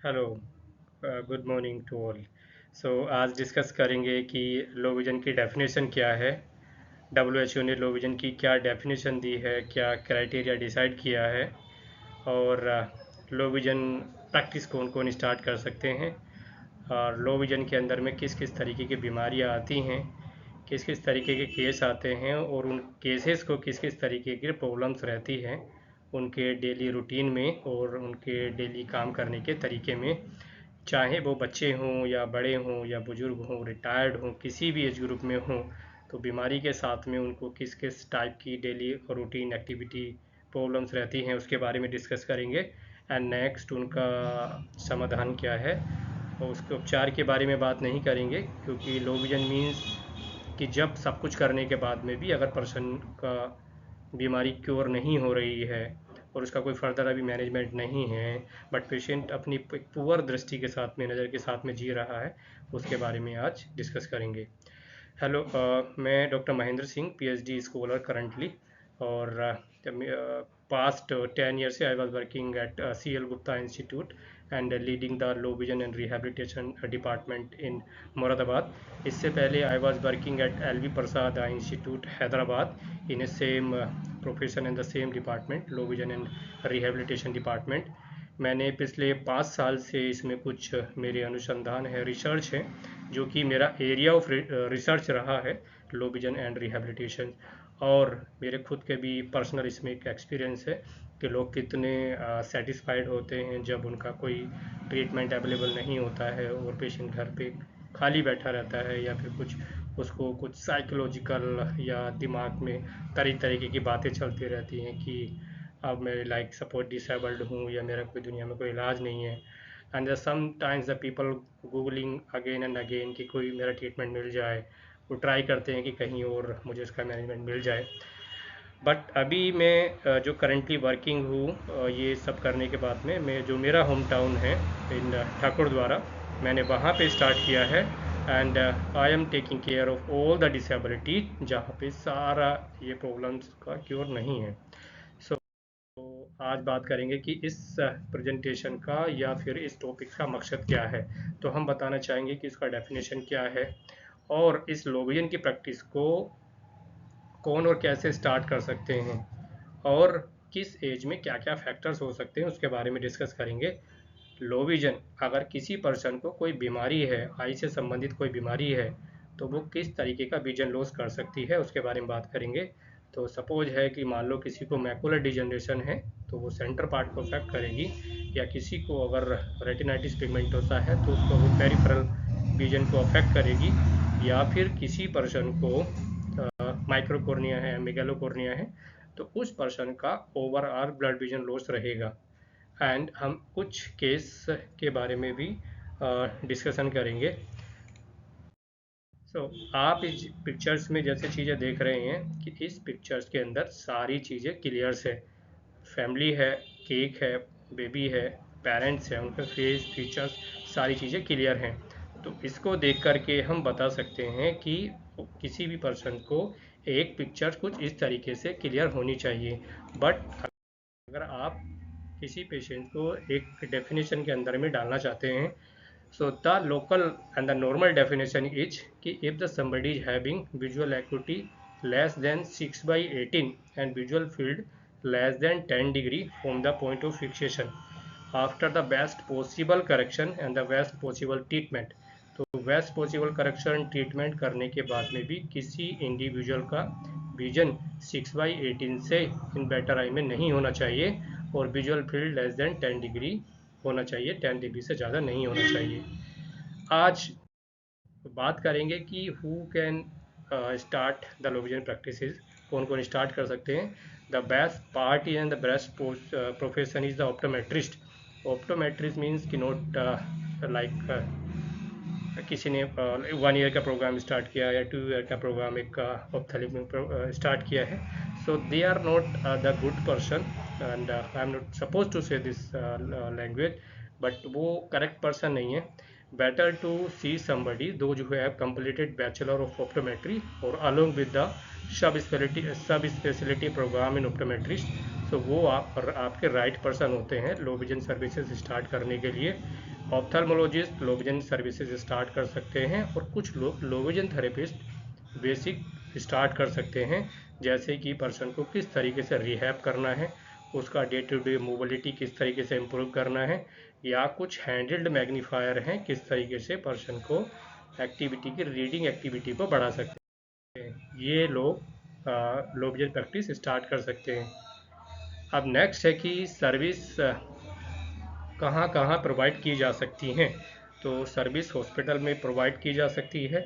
Hello. Good morning to all. आज discuss करेंगे कि लो विजन की डेफिनेशन क्या है। डब्ल्यू ने लो विजन की क्या डेफिनेशन दी है, क्या क्राइटेरिया डिसाइड किया है, और लो विजन प्रैक्टिस कौन कौन स्टार्ट कर सकते हैं, और लो विजन के अंदर में किस किस तरीके की बीमारियां आती हैं, किस किस तरीके के केस आते हैं, और उन केसेस को किस किस तरीके की प्रॉब्लम्स रहती हैं उनके डेली रूटीन में और उनके डेली काम करने के तरीके में, चाहे वो बच्चे हों या बड़े हों या बुजुर्ग हों, रिटायर्ड हों, किसी भी एज ग्रुप में हों। तो बीमारी के साथ में उनको किस किस टाइप की डेली रूटीन एक्टिविटी प्रॉब्लम्स रहती हैं उसके बारे में डिस्कस करेंगे। एंड नेक्स्ट उनका समाधान क्या है, और उसके उपचार के बारे में बात नहीं करेंगे, क्योंकि लो विजन मीन्स कि जब सब कुछ करने के बाद में भी अगर पर्सन का बीमारी क्योर नहीं हो रही है और उसका कोई फर्दर अभी मैनेजमेंट नहीं है, बट पेशेंट अपनी पुअर दृष्टि के साथ में, नज़र के साथ में जी रहा है, उसके बारे में आज डिस्कस करेंगे। हेलो, मैं doctor Mahendra Singh, PhD scholar currently, और पास्ट 10 ईयर से I was working at CL Gupta institute and leading the low vision and rehabilitation department in Moradabad. इससे पहले I was working at LV Prasad institute Hyderabad in A same profession in the same department, low vision and rehabilitation department. मैंने पिछले 5 साल से इसमें कुछ मेरे अनुसंधान है, रिसर्च है, जो कि मेरा एरिया ऑफ रिसर्च रहा है, लो विजन एंड रिहैबिलिटेशन। और मेरे खुद के भी पर्सनल इसमें एक एक्सपीरियंस है कि लोग कितने सेटिस्फाइड होते हैं जब उनका कोई ट्रीटमेंट अवेलेबल नहीं होता है और पेशेंट घर पे खाली बैठा रहता है, या फिर कुछ उसको कुछ साइकोलॉजिकल या दिमाग में तरह तरीके की बातें चलती रहती हैं कि अब मैं लाइक सपोज डिसेबल्ड हूँ या मेरा कोई दुनिया में कोई इलाज नहीं है। And sometimes the people googling again and again कि कोई मेरा ट्रीटमेंट मिल जाए, वो ट्राई करते हैं कि कहीं और मुझे इसका मैनेजमेंट मिल जाए। बट अभी मैं जो करंटली वर्किंग हूँ, ये सब करने के बाद में मैं जो मेरा होम टाउन है इन ठाकुर द्वारा, मैंने वहाँ पे स्टार्ट किया है। And I am taking care of all the disability जहाँ पे सारा ये प्रॉब्लम्स का क्योर नहीं है। सो आज बात करेंगे कि इस प्रेजेंटेशन का या फिर इस टॉपिक का मकसद क्या है। तो हम बताना चाहेंगे कि इसका डेफिनेशन क्या है, और इस लोवियन की प्रैक्टिस को कौन और कैसे स्टार्ट कर सकते हैं, और किस एज में क्या क्या फैक्टर्स हो सकते हैं उसके बारे में डिस्कस करेंगे। लो विजन, अगर किसी पर्सन को कोई बीमारी है, आई से संबंधित कोई बीमारी है, तो वो किस तरीके का विजन लॉस कर सकती है उसके बारे में बात करेंगे। तो सपोज है कि मान लो किसी को मैकुलर डिजनरेशन है, तो वो सेंटर पार्ट को अफेक्ट करेगी, या किसी को अगर रेटिनाइटिस पिगमेंटोसा है तो उसको वो पेरिफेरल विजन को अफेक्ट करेगी, या फिर किसी पर्सन को माइक्रोकोर्निया है, मेगालोकोर्निया है, तो उस पर्सन का ओवरऑल ब्लड विजन लॉस रहेगा। एंड हम कुछ केस के बारे में भी डिस्कशन करेंगे। आप इस पिक्चर्स में जैसे चीज़ें देख रहे हैं कि इस पिक्चर्स के अंदर सारी चीज़ें क्लियर्स है। फैमिली है, केक है, बेबी है, पेरेंट्स हैं, उनके फेस फीचर्स सारी चीज़ें क्लियर हैं। तो इसको देख करके हम बता सकते हैं कि किसी भी पर्सन को एक पिक्चर कुछ इस तरीके से क्लियर होनी चाहिए। बट अगर आप किसी पेशेंट को एक डेफिनेशन के अंदर में डालना चाहते हैं, so the local and the normal definition is कि if the somebody is having visual acuity less than 6/18 and visual field less than 10 degree from the point of fixation after the best possible correction and the best possible treatment। तो best possible correction treatment करने के बाद में भी किसी individual का vision 6/18 से in better I में नहीं होना चाहिए, और visual field less than 10 degree होना चाहिए, 10 डिग्री से ज़्यादा नहीं होना चाहिए। आज बात करेंगे कि who can start the low vision practices, कौन कौन स्टार्ट कर सकते हैं। The best part and the best profession is the optometrist. Optometrist means कि नॉट लाइक किसी ने 1 ईयर का प्रोग्राम स्टार्ट किया या 2 ईयर का प्रोग्राम एक ऑप्थेल्मिक में स्टार्ट किया है, so they are not the good person, and I am not suppose to say this language, but वो करेक्ट पर्सन नहीं है। बेटर टू सी समबडी दो जो है completed बैचलर ऑफ ऑप्टोमेट्री और along with the सब स्पेशलिटी प्रोग्राम इन optometrist. तो वो आपके राइट पर्सन होते हैं लो विजन सर्विसेज स्टार्ट करने के लिए। Ophthalmologist low vision services start कर सकते हैं, और कुछ लोग low vision therapist basic start कर सकते हैं, जैसे कि पर्सन को किस तरीके से रिहैब करना है, उसका डे टू डे मोबिलिटी किस तरीके से इम्प्रूव करना है, या कुछ हैंडल्ड मैग्नीफायर हैं किस तरीके से पर्सन को एक्टिविटी की रीडिंग एक्टिविटी को बढ़ा सकते हैं। ये लोग लो विजन प्रैक्टिस स्टार्ट कर सकते हैं। अब नेक्स्ट है कि सर्विस कहाँ कहाँ प्रोवाइड की जा सकती हैं। तो सर्विस हॉस्पिटल में प्रोवाइड की जा सकती है,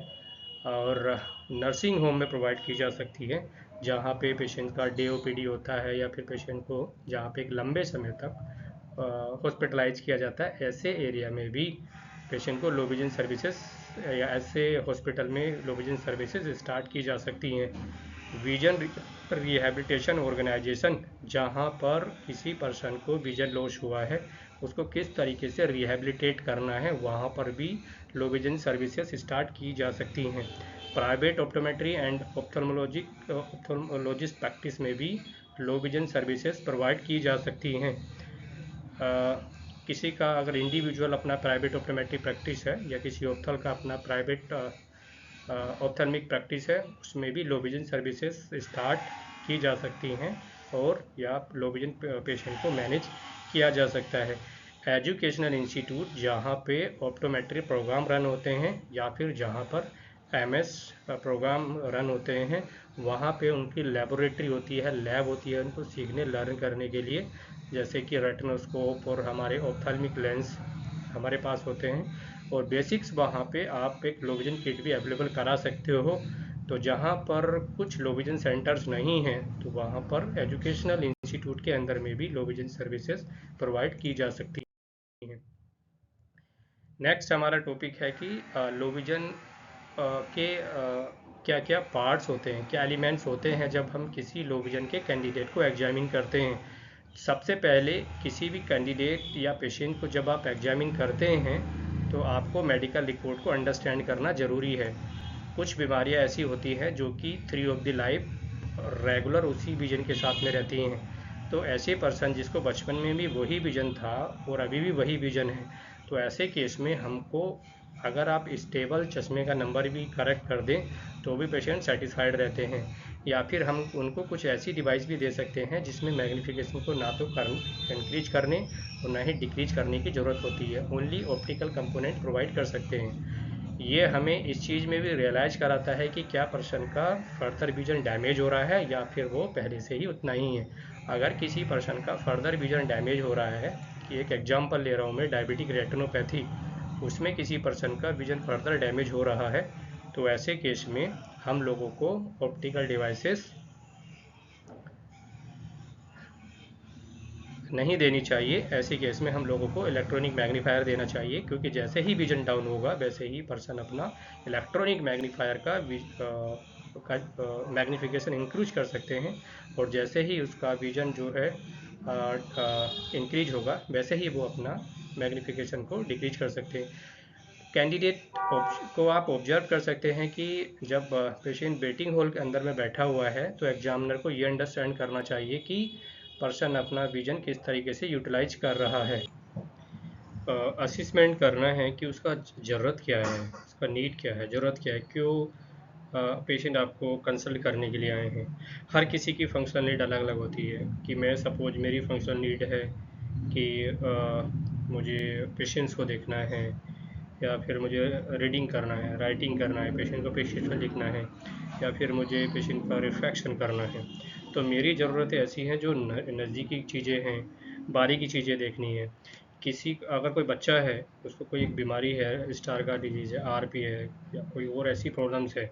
और नर्सिंग होम में प्रोवाइड की जा सकती है, जहाँ पे पेशेंट का डे ओपीडी होता है, या फिर पेशेंट को जहाँ पे एक लंबे समय तक हॉस्पिटलाइज किया जाता है, ऐसे एरिया में भी पेशेंट को लो विजन सर्विसेज या ऐसे हॉस्पिटल में लो विजन सर्विसेज स्टार्ट की जा सकती हैं। विजन रिहैबिलिटेशन ऑर्गेनाइजेशन, जहाँ पर किसी पर्सन को विजन लॉस हुआ है, उसको किस तरीके से रिहैबिलिटेट करना है, वहाँ पर भी लो विजन सर्विसेज स्टार्ट की जा सकती हैं। Private optometry and ophthalmologist practice में भी लो विजन सर्विसेज प्रोवाइड की जा सकती हैं। किसी का अगर इंडिविजुअल अपना प्राइवेट ऑप्टोमेट्री प्रैक्टिस है, या किसी ऑप्थल का अपना प्राइवेट ऑप्थेल्मिक प्रैक्टिस है, उसमें भी लो विजन सर्विसेज स्टार्ट की जा सकती हैं, और या लो विजन पेशेंट को मैनेज किया जा सकता है। एजुकेशनल इंस्टीट्यूट, जहाँ पे ऑप्टोमेट्री प्रोग्राम रन होते हैं, या फिर जहाँ पर एमएस प्रोग्राम रन होते हैं, वहाँ पे उनकी लेबोरेटरी होती है, लैब होती है उनको सीखने लर्न करने के लिए, जैसे कि रेटिनोस्कोप और हमारे ऑप्थेल्मिक लेंस हमारे पास होते हैं। और बेसिक्स वहाँ पे आप एक लो विजन किट भी अवेलेबल करा सकते हो। तो जहाँ पर कुछ लो विजन सेंटर्स नहीं हैं, तो वहाँ पर एजुकेशनल इंस्टीट्यूट के अंदर में भी लो विजन सर्विसेज प्रोवाइड की जा सकती हैं। नेक्स्ट हमारा टॉपिक है कि लो विजन के क्या क्या पार्ट्स होते हैं, क्या एलिमेंट्स होते हैं जब हम किसी लो विजन के कैंडिडेट को एग्जामिन करते हैं। सबसे पहले किसी भी कैंडिडेट या पेशेंट को जब आप एग्जामिन करते हैं, तो आपको मेडिकल रिपोर्ट को अंडरस्टैंड करना ज़रूरी है। कुछ बीमारियां ऐसी होती हैं जो कि three of the life regular उसी विजन के साथ में रहती हैं। तो ऐसे पर्सन जिसको बचपन में भी वही विजन था और अभी भी वही विजन है, तो ऐसे केस में हमको, अगर आप स्टेबल चश्मे का नंबर भी करेक्ट कर दें, तो भी पेशेंट सेटिस्फाइड रहते हैं। या फिर हम उनको कुछ ऐसी डिवाइस भी दे सकते हैं जिसमें मैग्नीफिकेशन को ना तो इंक्रीज करने और ना ही डिक्रीज करने की ज़रूरत होती है, ओनली ऑप्टिकल कंपोनेंट प्रोवाइड कर सकते हैं। ये हमें इस चीज़ में भी रियलाइज कराता है कि क्या पर्सन का फर्दर विजन डैमेज हो रहा है, या फिर वो पहले से ही उतना ही है। अगर किसी पर्सन का फर्दर विजन डैमेज हो रहा है, कि एक एग्जांपल ले रहा हूँ मैं, डायबिटिक रेटिनोपैथी, उसमें किसी पर्सन का विजन फर्दर डैमेज हो रहा है, तो ऐसे केस में हम लोगों को ऑप्टिकल डिवाइसेस नहीं देनी चाहिए। ऐसे केस में हम लोगों को इलेक्ट्रॉनिक मैग्नीफायर देना चाहिए, क्योंकि जैसे ही विजन डाउन होगा वैसे ही पर्सन अपना इलेक्ट्रॉनिक मैग्नीफायर का मैग्नीफिकेशन इंक्रीज कर सकते हैं, और जैसे ही उसका विजन जो है इंक्रीज होगा, वैसे ही वो अपना मैग्नीफिकेशन को डिक्रीज कर सकते हैं। कैंडिडेट को आप ऑब्जर्व कर सकते हैं कि जब पेशेंट वेटिंग हॉल के अंदर में बैठा हुआ है, तो एग्जामिनर को ये अंडरस्टैंड करना चाहिए कि पर्सन अपना विजन किस तरीके से यूटिलाइज कर रहा है। असिसमेंट करना है कि उसका ज़रूरत क्या है, उसका नीड क्या है, ज़रूरत क्या है, क्यों पेशेंट आपको कंसल्ट करने के लिए आए हैं। हर किसी की फंक्शनल नीड अलग अलग होती है। कि मैं सपोज मेरी फंक्शनल नीड है कि मुझे पेशेंट्स को देखना है, या फिर मुझे रीडिंग करना है, राइटिंग करना है, पेशेंट को प्रिस्क्रिप्शन लिखना है, या फिर मुझे पेशेंट का रिफ्रैक्शन करना है। तो मेरी ज़रूरतें ऐसी हैं जो नज़दीकी चीज़ें हैं, बारीकी चीज़ें देखनी है। किसी अगर कोई बच्चा है, उसको कोई एक बीमारी है, स्टार का डिजीज़ है, आरपी है, या कोई और ऐसी प्रॉब्लम्स है,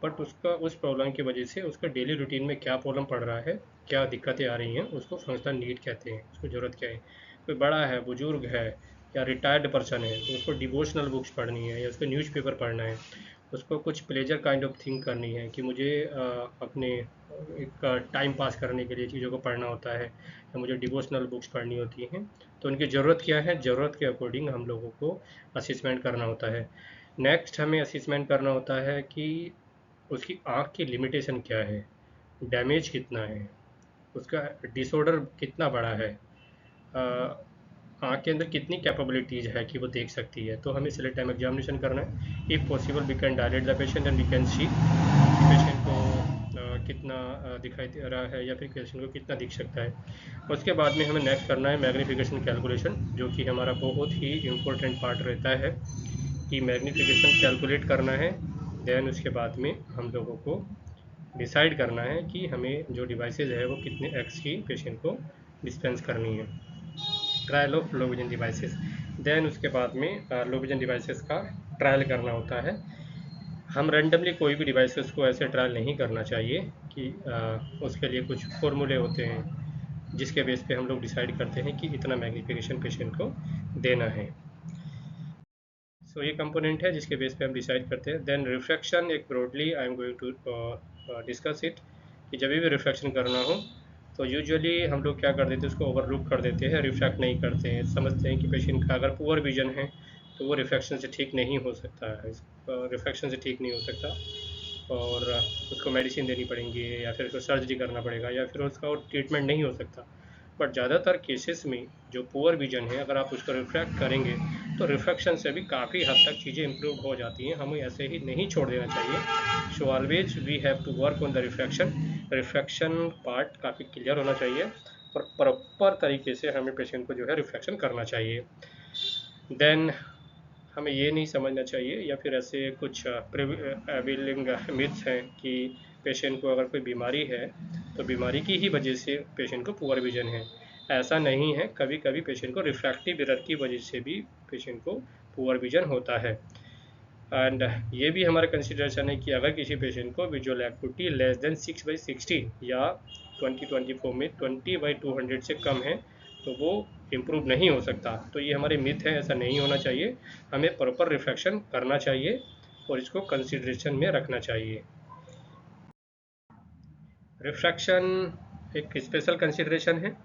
बट उसका उस प्रॉब्लम की वजह से उसका डेली रूटीन में क्या प्रॉब्लम पड़ रहा है, क्या दिक्कतें आ रही हैं, उसको फंक्शनल नीड कहते हैं, उसको ज़रूरत क्या है। कोई बड़ा है, बुजुर्ग है, या रिटायर्ड पर्सन है, तो उसको डिवोशनल बुक्स पढ़नी है, या उसको न्यूज़पेपर पढ़ना है, उसको कुछ प्लेजर काइंड ऑफ थिंग करनी है, कि मुझे अपने एक टाइम पास करने के लिए चीज़ों को पढ़ना होता है, या मुझे डिवोशनल बुक्स पढ़नी होती हैं। तो उनकी ज़रूरत क्या है, ज़रूरत के अकॉर्डिंग हम लोगों को असिसमेंट करना होता है। नेक्स्ट हमें असिसमेंट करना होता है कि उसकी आँख की लिमिटेशन क्या है, डैमेज कितना है, उसका डिसऑर्डर कितना बड़ा है, आँख के अंदर कितनी कैपेबिलिटीज़ है कि वो देख सकती है। तो हमें सिलेक्ट टाइम एग्जामिनेशन करना है। If possible we can dilate the patient and we can see patient को कितना दिखाई दे रहा है या फिर पेशेंट को कितना दिख सकता है। उसके बाद में हमें नेक्स्ट करना है मैग्नीफिकेशन कैलकुलेशन, जो कि हमारा बहुत ही इम्पोर्टेंट पार्ट रहता है कि मैग्नीफिकेशन कैलकुलेट करना है। देन उसके बाद में हम लोगों को डिसाइड करना है कि हमें जो डिवाइसेज है वो कितने एक्स की पेशेंट को डिस्पेंस करनी है। Trial of low vision devices. Then उसके बाद में लो विजन डिवाइसेस का ट्रायल करना होता है। हम रैंडमली कोई भी डिवाइसेस को ऐसे ट्रायल नहीं करना चाहिए कि उसके लिए कुछ फॉर्मूले होते हैं जिसके बेस पे हम लोग डिसाइड करते हैं कि इतना मैग्नीफिकेशन पेशेंट को देना है। सो ये कंपोनेंट है जिसके बेस पे हम डिसाइड करते हैं। देन रिफ्रैक्शन, एक broadly I am going to discuss it, कि जब भी रिफ्रैक्शन करना हो तो यूजुअली हम लोग क्या कर देते हैं, उसको ओवरलुक कर देते हैं, रिफ्रैक्ट नहीं करते हैं। समझते हैं कि पेशेंट का अगर पुअर विजन है तो वो रिफ्रैक्शन से ठीक नहीं हो सकता है, रिफ्रैक्शन से ठीक नहीं हो सकता और उसको मेडिसिन देनी पड़ेंगी या फिर उसको सर्जरी करना पड़ेगा या फिर उसका और ट्रीटमेंट नहीं हो सकता। बट ज़्यादातर केसेस में जो पुअर विजन है, अगर आप उसको रिफ्रैक्ट करेंगे तो रिफ्रैक्शन से भी काफ़ी हद तक चीज़ें इंप्रूव हो जाती हैं। हमें ऐसे ही नहीं छोड़ देना चाहिए। So always we have to work on the refraction. Refraction part काफ़ी क्लियर होना चाहिए और प्रॉपर तरीके से हमें पेशेंट को जो है रिफ्रैक्शन करना चाहिए। देन हमें ये नहीं समझना चाहिए या फिर ऐसे कुछ प्रिविलिंग मिथ्स हैं कि पेशेंट को अगर कोई बीमारी है तो बीमारी की ही वजह से पेशेंट को पुअर विजन है। ऐसा नहीं है, कभी कभी पेशेंट को रिफ्रैक्टिव एरर की वजह से भी पेशेंट को पुअर विजन होता है। एंड ये भी हमारा कंसिडरेशन है कि अगर किसी पेशेंट को विजुअल एक्टिविटी लेस देन 6/60 या 2024 में 20/200 से कम है तो वो इम्प्रूव नहीं हो सकता। तो ये हमारे मिथ है, ऐसा नहीं होना चाहिए। हमें प्रॉपर रिफ्लेक्शन करना चाहिए और इसको कंसिडरेशन में रखना चाहिए। रिफ्रैक्शन एक स्पेशल कंसिडरेशन है।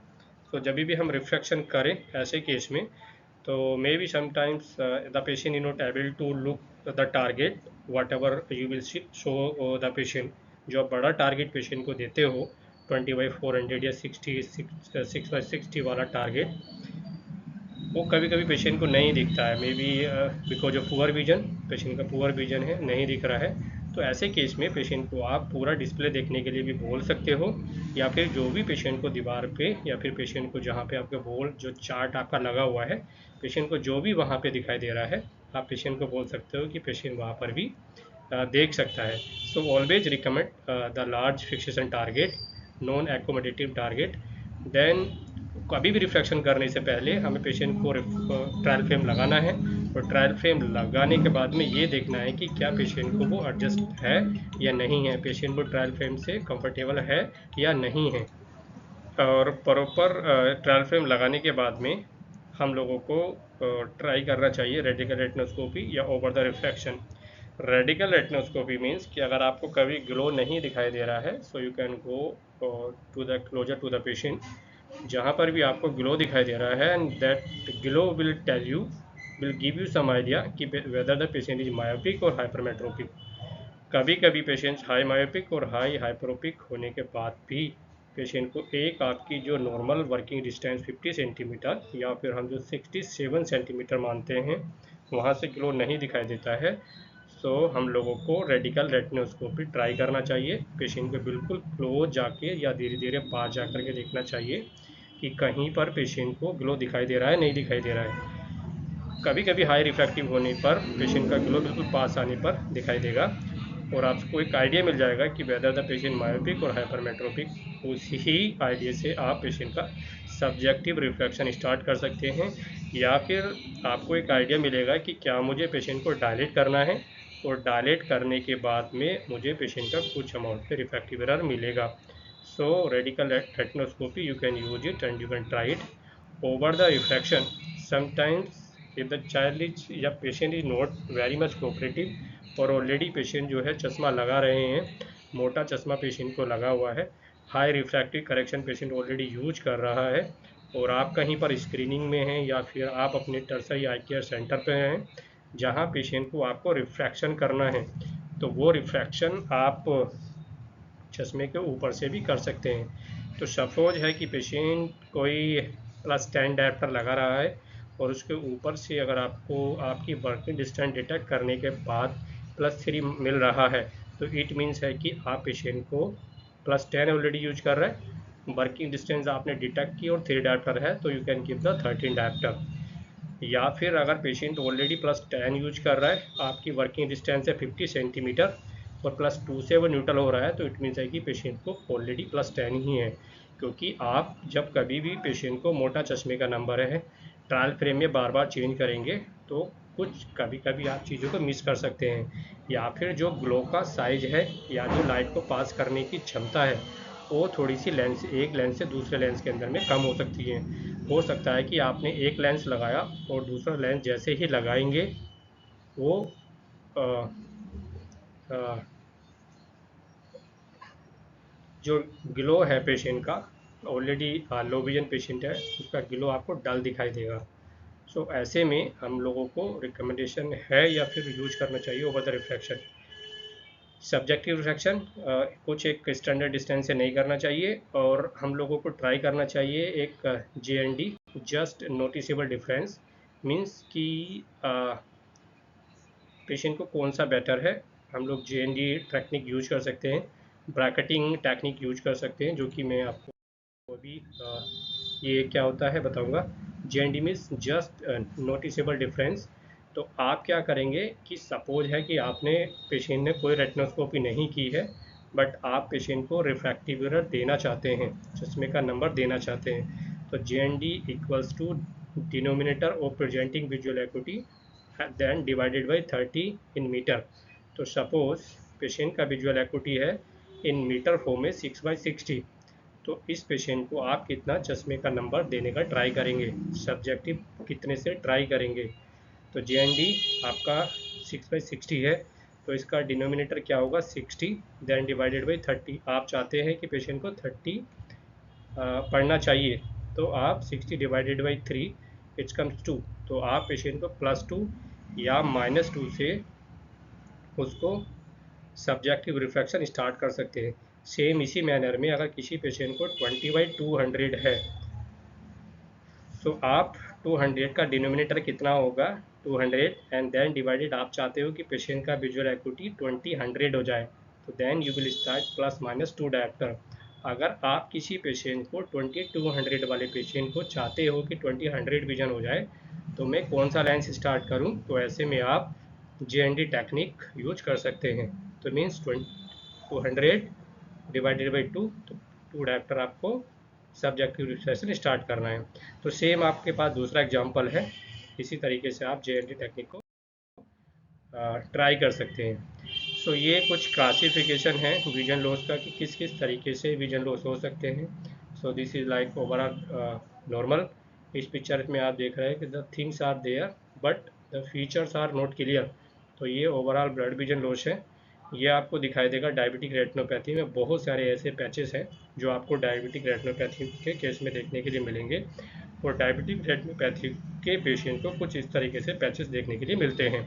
तो जब भी हम रिफ्रैक्शन करें ऐसे केस में तो maybe sometimes the patient is not able to look the target whatever you will show the patient. जो आप बड़ा टारगेट पेशेंट को देते हो 20/400 या 6/60 वाला टारगेट, वो कभी कभी पेशेंट को नहीं दिखता है। May be because of poor vision, patient का पुअर विजन है, नहीं दिख रहा है। तो ऐसे केस में पेशेंट को आप पूरा डिस्प्ले देखने के लिए भी बोल सकते हो या फिर जो भी पेशेंट को दीवार पे या फिर पेशेंट को जहाँ पे आपके बोल जो चार्ट आपका लगा हुआ है, पेशेंट को जो भी वहाँ पे दिखाई दे रहा है आप पेशेंट को बोल सकते हो कि पेशेंट वहाँ पर भी देख सकता है। So always recommend the large fixation target, non accommodative target. Then कभी भी रिफ्लेक्शन करने से पहले हमें पेशेंट को ट्रायल फ्रेम लगाना है और ट्रायल फ्रेम लगाने के बाद में ये देखना है कि क्या पेशेंट को वो एडजस्ट है या नहीं है, पेशेंट को ट्रायल फ्रेम से कंफर्टेबल है या नहीं है। और प्रॉपर ट्रायल फ्रेम लगाने के बाद में हम लोगों को ट्राई करना चाहिए रेडिकल रेटिनोस्कोपी या over the reflection. Radical retinoscopy means कि अगर आपको कभी ग्लो नहीं दिखाई दे रहा है so you can go to the closer to the patient, जहाँ पर भी आपको ग्लो दिखाई दे रहा है and that glow will tell you, will give you some idea कि whether the patient is myopic और हाइपरमेट्रोपिक। कभी कभी पेशेंट्स हाई मायोपिक और हाई हाइपरोपिक होने के बाद भी पेशेंट को एक आपकी जो नॉर्मल वर्किंग डिस्टेंस 50 सेंटीमीटर या फिर हम जो 67 सेंटीमीटर मानते हैं वहाँ से ग्लो नहीं दिखाई देता है। सो हम लोगों को रेडिकल रेटिनोस्कोपी ट्राई करना चाहिए। पेशेंट को बिल्कुल क्लोज जाके या धीरे धीरे पास जा कर के देखना चाहिए कि कहीं पर पेशेंट को ग्लो दिखाई दे रहा है, नहीं दिखाई दे रहा है। कभी कभी हाई रिफ्रैक्टिव होने पर पेशेंट का ग्लो बिल्कुल पास आने पर दिखाई देगा और आपको एक आइडिया मिल जाएगा कि वेदर द पेशेंट मायोपिक और हाइपरमेट्रोपिक। उसी ही आइडिया से आप पेशेंट का सब्जेक्टिव रिफ्लेक्शन स्टार्ट कर सकते हैं या फिर आपको एक आइडिया मिलेगा कि क्या मुझे पेशेंट को डायलेट करना है और डायलेट करने के बाद में मुझे पेशेंट का कुछ अमाउंट पे रिफ्रैक्टिव एरर मिलेगा। So radical retinoscopy you can use it and you can try it over the refraction. Sometimes if the child is या patient is not very much cooperative और ऑलरेडी पेशेंट जो है चश्मा लगा रहे हैं, मोटा चश्मा पेशेंट को लगा हुआ है, high refractive correction patient already use कर रहा है और आप कहीं पर स्क्रीनिंग में हैं या फिर आप अपने टर्सरी आई केयर सेंटर पे हैं जहाँ पेशेंट को आपको रिफ्रैक्शन करना है, तो वो रिफ्रैक्शन आप चश्मे के ऊपर से भी कर सकते हैं। तो सपोज है कि पेशेंट कोई +10 डायप्टर लगा रहा है और उसके ऊपर से अगर आपको आपकी वर्किंग डिस्टेंस डिटेक्ट करने के बाद +3 मिल रहा है, तो इट मीन्स है कि आप पेशेंट को +10 ऑलरेडी यूज कर रहे हैं, वर्किंग डिस्टेंस आपने डिटेक्ट की और 3 डायप्टर है, तो you can give the 13 dioptre. या फिर अगर पेशेंट ऑलरेडी +10 यूज कर रहा है, आपकी वर्किंग डिस्टेंस है 50 सेंटीमीटर और +2 से वो न्यूट्रल हो रहा है, तो इट मीन्स है कि पेशेंट को ऑलरेडी +10 ही है। क्योंकि आप जब कभी भी पेशेंट को मोटा चश्मे का नंबर है ट्रायल फ्रेम में बार बार चेंज करेंगे, तो कुछ कभी कभी आप चीज़ों को मिस कर सकते हैं, या फिर जो ग्लो का साइज है या जो लाइट को पास करने की क्षमता है, वो थोड़ी सी लेंस एक लेंस से दूसरे लेंस के अंदर में कम हो सकती है। हो सकता है कि आपने एक लेंस लगाया और दूसरा लेंस जैसे ही लगाएंगे वो आ, आ, जो ग्लो है पेशेंट का, ऑलरेडी लो विजन पेशेंट है, उसका ग्लो आपको डल दिखाई देगा। सो ऐसे में हम लोगों को रिकमेंडेशन है या फिर यूज करना चाहिए over the refraction. Subjective refraction कुछ एक स्टैंडर्ड डिस्टेंस से नहीं करना चाहिए, और हम लोगों को ट्राई करना चाहिए एक JND, just noticeable difference, means कि पेशेंट को कौन सा बेटर है। हम लोग JND टेक्निक यूज कर सकते हैं, ब्रैकेटिंग टेक्निक यूज कर सकते हैं, जो कि मैं आपको अभी ये क्या होता है बताऊंगा। JND means just noticeable difference. तो आप क्या करेंगे कि सपोज है कि आपने पेशेंट ने कोई रेटिनोस्कोपी नहीं की है, बट आप पेशेंट को रिफ्रैक्टिव एरर देना चाहते हैं, चश्मे का नंबर देना चाहते हैं, तो JND equals to denominator of presenting visual acuity then divided by 30 in metre. तो सपोज पेशेंट का विजुअल एकुटी है इन मीटर फॉर्म में 6/60, तो इस पेशेंट को आप कितना चश्मे का नंबर देने का ट्राई करेंगे, सब्जेक्टिव कितने से ट्राई करेंगे। तो JND आपका 6/60 है, तो इसका डिनोमिनेटर क्या होगा 60 देन डिवाइडेड बाई 30। आप चाहते हैं कि पेशेंट को 30 पढ़ना चाहिए, तो आप 60 डिवाइडेड बाई 3 इट्स कम्स 2। तो आप पेशेंट को +2 या -2 से उसको सब्जेक्टिव रिफ्रैक्शन स्टार्ट कर सकते हैं। सेम इसी मैनर में अगर किसी पेशेंट को 20/200 है, तो आप 200 का डिनोमिनेटर कितना होगा 200, एंड देन डिवाइडेड, आप चाहते हो कि पेशेंट का विजुअल एकुटी 20/100 हो जाए, तो then you will start +-2 diopter. अगर आप किसी पेशेंट को 2200 वाले पेशेंट को चाहते हो कि 20/100 विजन हो जाए, तो मैं कौन सा लेंस स्टार्ट करूं, तो ऐसे में आप JND टेक्निक यूज कर सकते हैं। तो मीन्स 200 डिवाइडेड बाई 2, तो 2 डायप्टर आपको सब्जेक्टिव रिफ्रैक्शन स्टार्ट करना है। तो सेम आपके पास दूसरा एग्जांपल है, इसी तरीके से आप JND टेक्निक को ट्राई कर सकते हैं। सो ये कुछ क्लासिफिकेशन है विजन लॉस का कि किस किस तरीके से विजन लॉस हो सकते हैं। So this is like overall normal. इस पिक्चर में आप देख रहे हैं कि the things are there but the features are not clear. तो ये ओवरऑल ब्लड विजन लॉस है। ये आपको दिखाई देगा डायबिटिक रेटिनोपैथी में, बहुत सारे ऐसे पैचेस हैं जो आपको डायबिटिक रेटिनोपैथी के केस में देखने के लिए मिलेंगे, और डायबिटिक रेटिनोपैथी के पेशेंट को कुछ इस तरीके से पैचेस देखने के लिए मिलते हैं,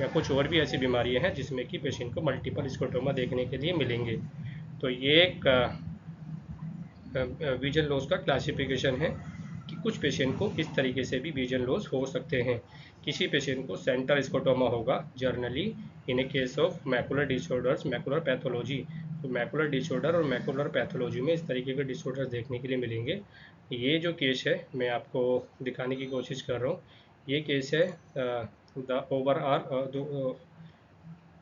या कुछ और भी ऐसी बीमारियां हैं जिसमें कि पेशेंट को मल्टीपल स्कोटोमा देखने के लिए मिलेंगे। तो ये एक विजन लॉस का क्लासिफिकेशन है कि कुछ पेशेंट को इस तरीके से भी विजन लॉस हो सकते हैं। किसी पेशेंट को सेंटर स्कोटोमा होगा generally in a case of macular disorders, macular pathology. तो मैकुलर डिसऑर्डर और मैकुलर पैथोलॉजी में इस तरीके के डिसऑर्डर्स देखने के लिए मिलेंगे। ये जो केस है मैं आपको दिखाने की कोशिश कर रहा हूँ। ये केस है the overall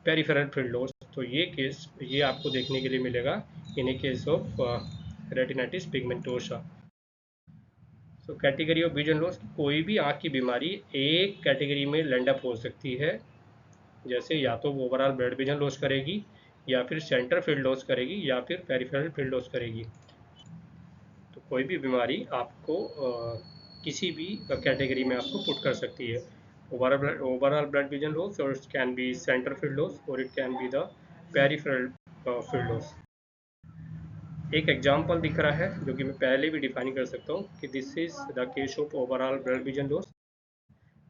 peripheral field loss. तो ये केस ये आपको देखने के लिए मिलेगा इन a case of retinitis pigmentosa. तो कैटेगरी ऑफ विजन लॉस, कोई भी आँख की बीमारी एक कैटेगरी में लैंड अप हो सकती है, जैसे या तो वो ओवरऑल ब्लड विजन लॉस करेगी, या फिर सेंटर फील्ड लॉस करेगी, या फिर पेरिफेरल फील्ड लॉस करेगी। तो कोई भी बीमारी आपको किसी भी कैटेगरी में आपको पुट कर सकती है। ओवरऑल ब्लड विजन लॉस, और it can be centre field loss, और it can be the peripheral field loss. एक एग्जांपल दिख रहा है जो कि मैं पहले भी डिफाइन कर सकता हूँ कि this is the case of overall blood vision loss,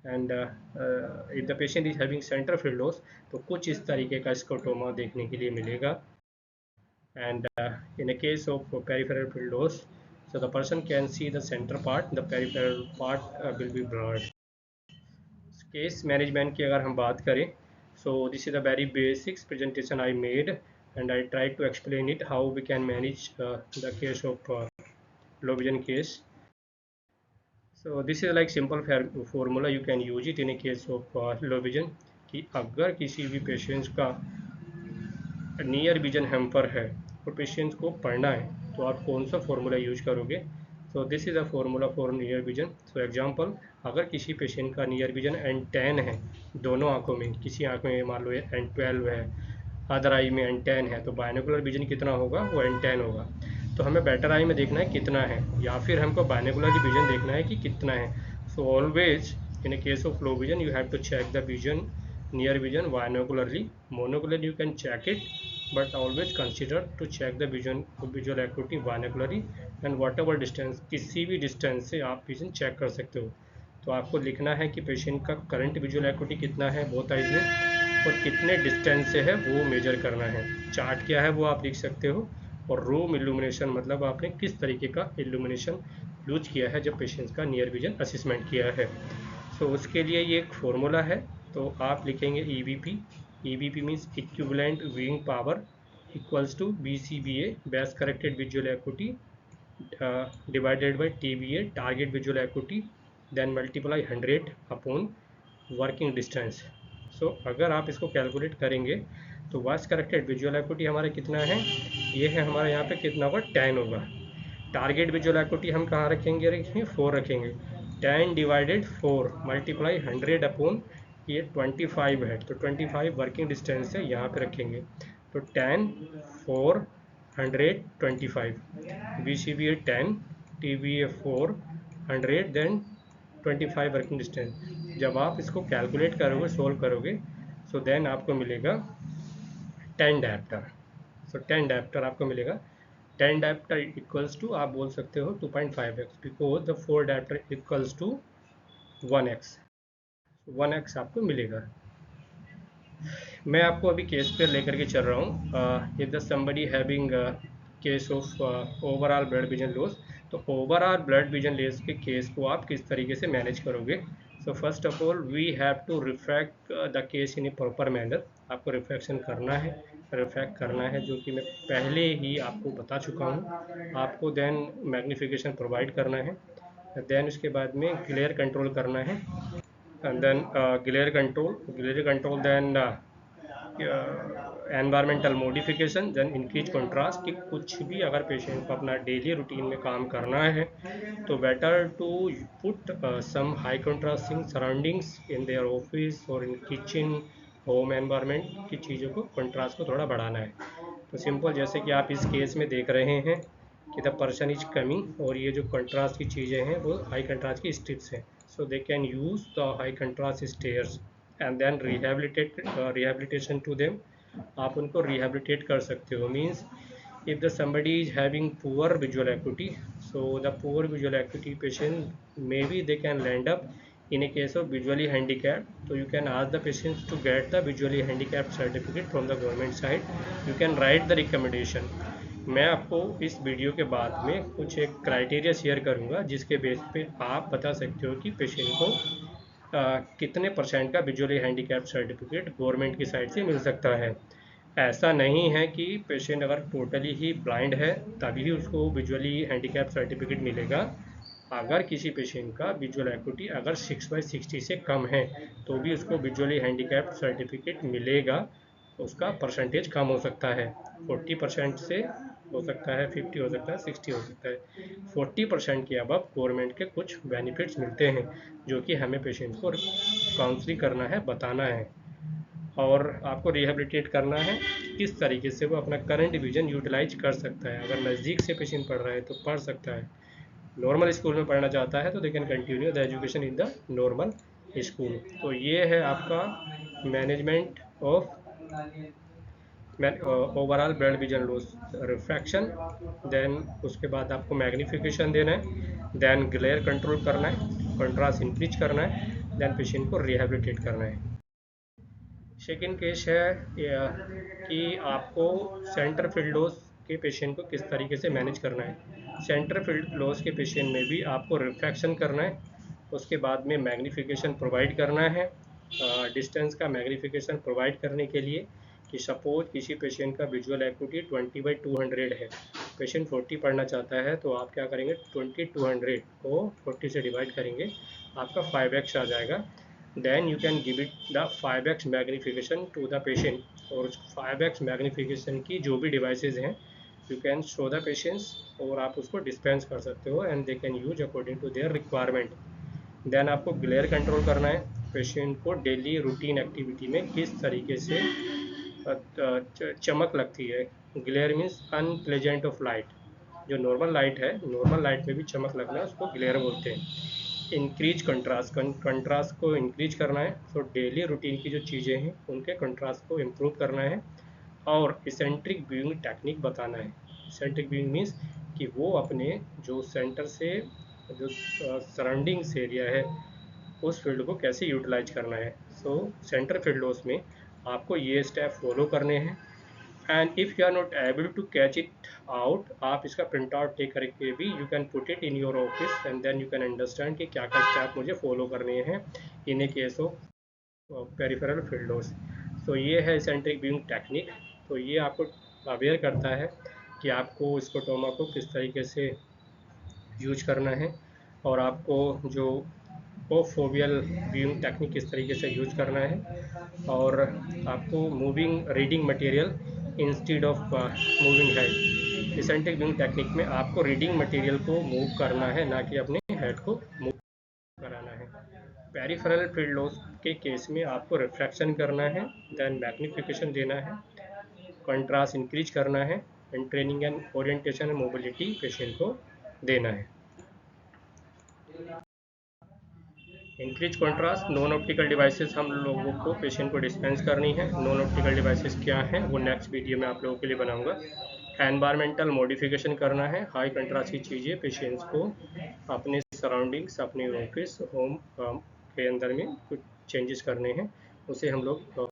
and if the patient is having centre field loss, तो कुछ इस तरीके का स्कोटोमा देखने के लिए मिलेगा। and in a case of peripheral field loss, so the person can see the center part, the peripheral part will be blurred. Case management की अगर हम बात करें, so this is a very basics presentation I made and I tried to explain it how we can manage the case of low vision case. So this is like simple formula, you can use it in a case of low vision कि अगर किसी भी patients का near vision hamper है और patient को पढ़ना है तो आप कौन सा फॉर्मूला यूज करोगे. सो this is a formula for near vision. So example, अगर किसी पेशेंट का नियर विजन N10 है दोनों आंखों में, किसी आंख में मान लो N12 है, अदर आई में N10 है, तो बायनोकुलर विजन कितना होगा, वो N10 होगा. तो हमें बेटर आई में देखना है कितना है, या फिर हमको बायनोकुलर विजन देखना है कि कितना है. So always in a case of low vision you have to check the vision, near vision binocularly. Monocularly you can check it, but always consider to check the vision visual acuity binocularly and whatever distance, किसी भी distance से आप vision check कर सकते हो. तो आपको लिखना है कि पेशेंट का करंट विजुअल एकुटी कितना है बोथ आइज में और कितने डिस्टेंस से है वो मेजर करना है. चार्ट क्या है वो आप लिख सकते हो, और रूम इल्यूमिनेशन मतलब आपने किस तरीके का इल्यूमिनेशन यूज किया है जब पेशेंट का नियर विजन असेसमेंट किया है. सो उसके लिए ये एक फॉर्मूला है. तो आप लिखेंगे EVP. EVP means equivalent viewing power equals to BCVA best corrected visual acuity divided by TVA target visual acuity, then multiply 100 upon working distance. So अगर आप इसको कैलकुलेट करेंगे तो बेस्ट करेक्टेड विजुअल एकुटी हमारा कितना है, ये है हमारे यहाँ पे कितना होगा, 10 होगा. टारगेट विजुअल एकुटी हम कहाँ रखेंगे, 4 रखेंगे. 10 डिवाइडेड 4 मल्टीप्लाई 100 अपॉन ये 25 है, तो 25 वर्किंग डिस्टेंस है यहाँ पे रखेंगे. तो 10 4 100 25, BCVA 10 TVA 4 100 then 25 working distance. जब आप इसको कैलकुलेट करोगे, सोल्व करोगे, सो देन आपको मिलेगा 10 डायप्टर. सो 10 डायप्टर आपको मिलेगा. 10 डायप्टर इक्वल्स टू आप बोल सकते हो 2.5x, because the 4 diopter equals to 1x. 1x आपको मिलेगा. मैं आपको अभी केस पे लेकर के चल रहा हूँ. If the somebody having case of overall blood vision loss, तो ओवरऑल ब्लड विजन लॉस के केस को आप किस तरीके से मैनेज करोगे. So first of all we have to refract the case in a proper manner. आपको रिफ्रैक्शन करना है, रिफ्रैक्ट करना है, जो कि मैं पहले ही आपको बता चुका हूँ. आपको देन मैग्नीफिकेशन प्रोवाइड करना है, देन उसके बाद में ग्लेयर कंट्रोल करना है, and then glare control, then environmental modification, then increase contrast. कि कुछ भी अगर पेशेंट को अपना डेली रूटीन में काम करना है तो better to put some high contrasting surroundings in their office और इन किचन होम एनवायरनमेंट की चीज़ों को, कंट्रास्ट को थोड़ा बढ़ाना है. तो सिंपल जैसे कि आप इस केस में देख रहे हैं कि द पर्सन इज कमिंग, और ये जो कंट्रास्ट की चीज़ें हैं वो हाई कंट्रास्ट की स्ट्रिप्स हैं. So they can use the high contrast stairs and then rehabilitation to them. आप उनको rehabilitate कर सकते हो. Means if the somebody is having poor visual acuity, so the poor visual acuity patient maybe they can land up in a case of visually handicapped. So you can ask the patients to get the visually handicapped certificate from the government side. You can write the recommendation. मैं आपको इस video के बाद में कुछ एक criteria share करूंगा जिसके बेस पे आप बता सकते हो कि पेशेंट को कितने % का विजुअली हैंडीकैप सर्टिफिकेट गवर्नमेंट की साइड से मिल सकता है. ऐसा नहीं है कि पेशेंट अगर टोटली ही ब्लाइंड है तभी उसको विजुअली हैंडीकैप सर्टिफिकेट मिलेगा. अगर किसी पेशेंट का विजुअल एकुटी अगर 6/60 से कम है तो भी उसको विजुअली हैंडीकैप सर्टिफिकेट मिलेगा. उसका परसेंटेज कम हो सकता है, 40% से हो सकता है, 50 हो सकता है, 60 हो सकता है. 40% के अब गवर्नमेंट के कुछ बेनिफिट्स मिलते हैं जो कि हमें पेशेंट को काउंसलिंग करना है, बताना है, और आपको रिहेबिलिटेट करना है किस तरीके से वो अपना करंट विजन यूटिलाइज कर सकता है. अगर नज़दीक से पेशेंट पढ़ रहा है तो पढ़ सकता है, नॉर्मल स्कूल में पढ़ना चाहता है तो they can continue the education in the normal school. तो ये है आपका management of overall blood vision loss refraction. Then उसके बाद आपको मैग्नीफिकेशन देना है, देन ग्लेयर कंट्रोल करना है, कंट्रास्ट इंक्रीज करना है, देन पेशेंट को रिहेबिलिटेट करना है. सेकेंड केस है कि आपको सेंटर फील्ड लॉस के पेशेंट को किस तरीके से मैनेज करना है। सेंटर फील्ड लॉस के पेशेंट में भी आपको रिफ्रैक्शन करना है, उसके बाद में मैग्नीफिकेशन प्रोवाइड करना है। डिस्टेंस का मैग्नीफिकेशन प्रोवाइड करने के लिए कि सपोज किसी पेशेंट का विजुअल एक्यूटी 20/200 है, पेशेंट 40 पढ़ना चाहता है, तो आप क्या करेंगे, 20/200 को 40 से डिवाइड करेंगे, आपका 5x आ जाएगा। Then you can give it the 5x magnification to the patient, और 5x मैग्नीफिकेशन की जो भी डिवाइसेज हैं you can show the patients, और आप उसको डिस्पेंस कर सकते हो and they can use according to their requirement. Then आपको ग्लेयर कंट्रोल करना है, पेशेंट को डेली रूटीन एक्टिविटी में किस तरीके से चमक लगती है। Glare means unpleasant of light, जो नॉर्मल लाइट है, नॉर्मल लाइट में भी चमक लगना है, उसको ग्लेयर बोलते हैं। इंक्रीज कंट्रास्ट, कंट्रास्ट को इंक्रीज करना है, तो डेली रूटीन की जो चीज़ें हैं उनके कंट्रास्ट को इम्प्रूव करना है। और इसेंट्रिक व्यूइंग टेक्निक बताना है। इसेंट्रिक व्यूइंग मीन्स कि वो अपने जो सेंटर से जो सराउंडिंग्स एरिया है उस फील्ड को कैसे यूटिलाइज करना है। सो सेंटर फील्ड लॉस में आपको ये स्टेप फॉलो करने हैं, and if you are not able to catch it out, आप इसका प्रिंट आउट टेक करके भी you can put it in your office and then you can understand कि क्या क्या स्टेप मुझे फॉलो करने हैं in a case of peripheral field loss. तो ये है इसेंट्रिक व्यूइंग टेक्निक। तो ये आपको अवेयर करता है कि आपको स्कोटोमा को किस तरीके से यूज करना है, और आपको जो फोबियल व्यूइंग टेक्निक किस तरीके से यूज करना है, और आपको moving reading material instead of moving head. Eccentric viewing technique में आपको रीडिंग मटेरियल को मूव करना है, ना कि अपने हेड को मूव कराना है। पेरिफेरल फील्ड लॉस के केस में आपको रिफ्रैक्शन करना है, देन मैग्नीफिकेशन देना है, कंट्रास्ट इंक्रीज करना है, and training and orientation and mobility patient को देना है। Increase contrast, non optical devices हम लोगों को पेशेंट को डिस्पेंस करनी है। नॉन ऑप्टिकल डिवाइसेस क्या हैं वो नेक्स्ट वीडियो में आप लोगों के लिए बनाऊंगा। एनवायरमेंटल मॉडिफिकेशन करना है, हाई कंट्रास्ट की चीज़ें पेशेंट्स को अपने सराउंडिंग्स, अपने ऑफिस, होम के अंदर में कुछ चेंजेस करने हैं, उसे हम लोग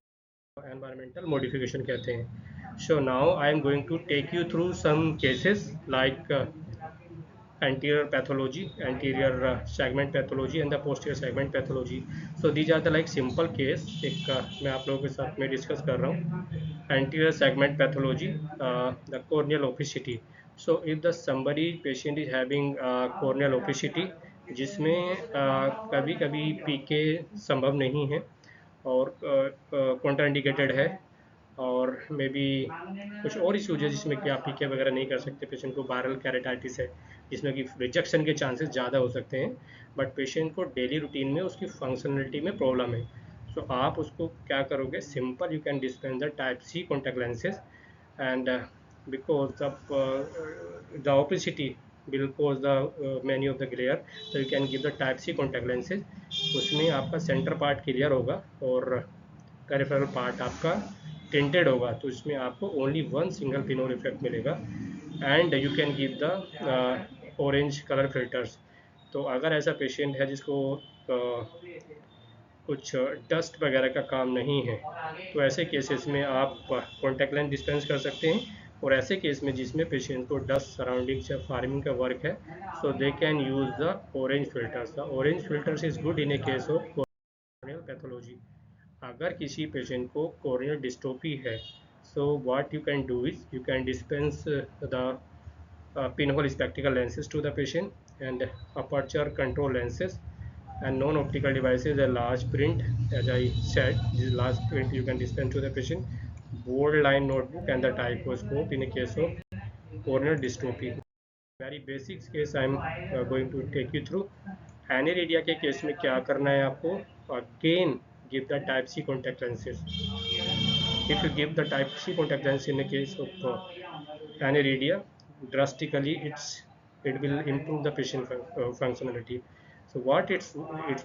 environmental modification कहते हैं। So now I am going to take you through some cases like anterior pathology, anterior segment pathology and the posterior segment pathology. So these are the like simple case। एक मैं आप लोगों के साथ में discuss कर रहा हूँ। anterior segment pathology, the corneal opacity। So if the somebody patient is having corneal opacity, जिसमें कभी कभी पीके संभव नहीं है और कॉन्ट्राइंडिकेटेड है, और मे बी कुछ और इशूज है जिसमें कि आप पीके वगैरह नहीं कर सकते, पेशेंट को वायरल कैरेटाइटिस है जिसमें कि रिजेक्शन के चांसेस ज़्यादा हो सकते हैं, बट पेशेंट को डेली रूटीन में उसकी फंक्शनलिटी में प्रॉब्लम है। तो आप उसको क्या करोगे, simple you can dispense the type C contact lenses, and because the opacity will cause the many of the glare, so you can give the type C contact lenses। उसमें आपका centre part clear होगा और peripheral part आपका tinted होगा, तो इसमें आपको only one single पिनो effect मिलेगा, and you can give the orange colour filters. तो अगर ऐसा पेशेंट है जिसको कुछ डस्ट वगैरह का काम नहीं है, तो ऐसे केसेस में आप कॉन्टैक्ट लेंस डिस्पेंस कर सकते हैं। और ऐसे केस में जिसमें पेशेंट को डस्ट सराउंडिंग्स या फार्मिंग का वर्क है, so they can use the orange filters. The orange filters is good in a case of corneal pathology. अगर किसी पेशेंट को कॉर्नियल डिस्ट्रोफी है, so what you can do is you can dispense the pinhole spectacle lenses to the patient, and aperture control lenses and non-optical devices, a large print, as I said, this large print you can dispense to the patient, bold line notebook and the typoscope in a case of corneal dystrophy। very basic case I am going to take you through। एनेरेडिया के case में क्या करना है आपको, again give the type C contact lenses। if you give the type C contact lens in a case of aniridia, drastically it will improve the patient functionality। So what its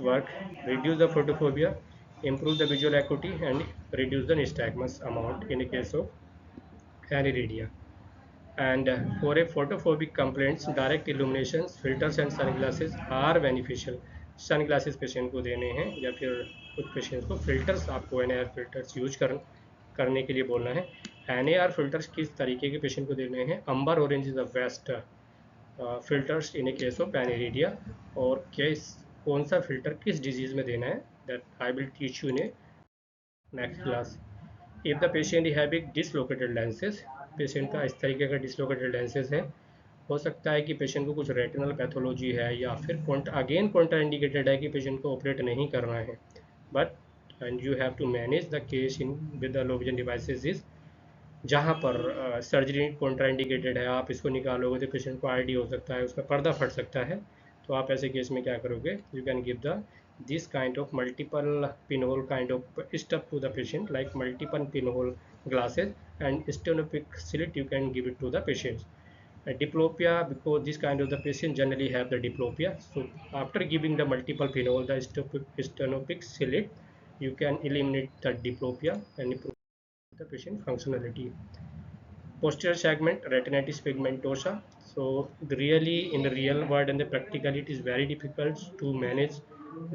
work, reduce the photophobia, improve the visual acuity and reduce the nystagmus amount in a case of aniridia। and for a photophobic complaints, direct illuminations, filters and sunglasses are beneficial। sunglasses patient को देने हैं, या फिर कुछ patients को filters, आपको N filters use करने के लिए बोलना है। NAR फिल्टर्स किस तरीके के पेशेंट को देने हैं? Amber orange is the best filters in a case of aniridia. और केस कौन सा फिल्टर किस डिजीज में देना है, that I will teach you in A next class. If the patient having dislocated lenses, patient का इस तरीके का डिसलोकेटेड लेंसेज है, हो सकता है कि पेशेंट को कुछ रेटिनल पैथोलॉजी है या फिर अगेन कॉन्ट्रा इंडिकेटेड है कि पेशेंट को ऑपरेट नहीं करना है, but and you have to manage the case in with the low vision devices is, जहाँ पर सर्जरी कॉन्ट्रा इंडिकेटेड है, आप इसको निकालोगे तो पेशेंट को आईडी हो सकता है, उसका पर्दा फट सकता है। तो आप ऐसे केस में क्या करोगे? You can give the this kind of multiple pinhole kind of stuff to the patient, like multiple pinhole glasses and stenopic slit you can give it to the patients. Diplopia, because this kind of the patient generally have the diplopia, so after giving the multiple pinhole, the stenopic slit, you can eliminate the diplopia and improve the patient functionality. Posterior segment retinitis pigmentosa. So really in the real world and the practical it is very difficult to manage